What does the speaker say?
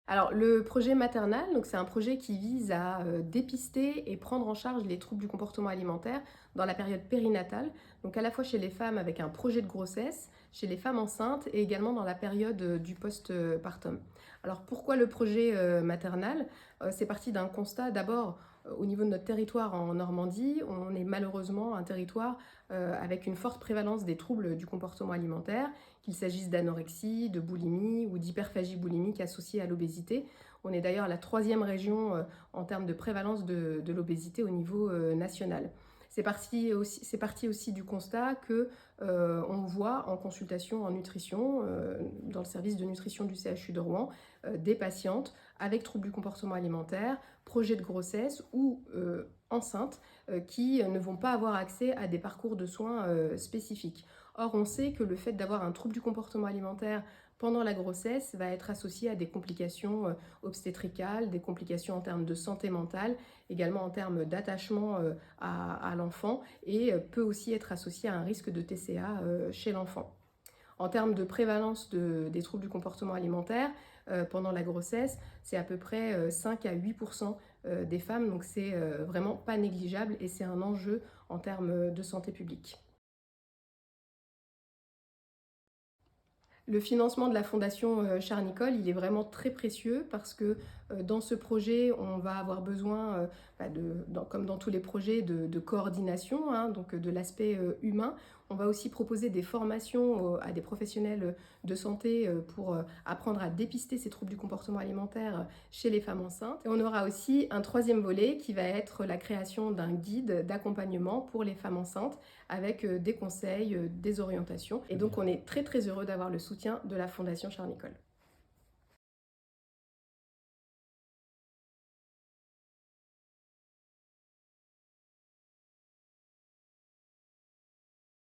Alors, le projet maternal, donc c'est un projet qui vise à dépister et prendre en charge les troubles du comportement alimentaire dans la période périnatale, donc à la fois chez les femmes avec un projet de grossesse, chez les femmes enceintes et également dans la période du postpartum. Alors pourquoi le projet maternal? C'est parti d'un constat d'abord au niveau de notre territoire en Normandie, on est malheureusement un territoire avec une forte prévalence des troubles du comportement alimentaire, qu'il s'agisse d'anorexie, de boulimie ou d'hyperphagie boulimique associée à l'obésité. On est d'ailleurs la troisième région en termes de prévalence de l'obésité au niveau national. C'est parti aussi du constat que on voit en consultation en nutrition, dans le service de nutrition du CHU de Rouen, des patientes avec troubles du comportement alimentaire, projet de grossesse ou enceintes qui ne vont pas avoir accès à des parcours de soins spécifiques. Or, on sait que le fait d'avoir un trouble du comportement alimentaire pendant la grossesse va être associé à des complications obstétricales, des complications en termes de santé mentale, également en termes d'attachement à l'enfant et peut aussi être associé à un risque de TCA chez l'enfant. En termes de prévalence des troubles du comportement alimentaire pendant la grossesse, c'est à peu près 5 à 8% des femmes, donc c'est vraiment pas négligeable et c'est un enjeu en termes de santé publique. Le financement de la Fondation Charnicole, il est vraiment très précieux parce que dans ce projet, on va avoir besoin, comme dans tous les projets, de coordination, hein, donc de l'aspect humain. On va aussi proposer des formations à des professionnels de santé pour apprendre à dépister ces troubles du comportement alimentaire chez les femmes enceintes. Et on aura aussi un troisième volet qui va être la création d'un guide d'accompagnement pour les femmes enceintes avec des conseils, des orientations. Et donc on est très très heureux d'avoir le soutien de la Fondation Charles Nicolle.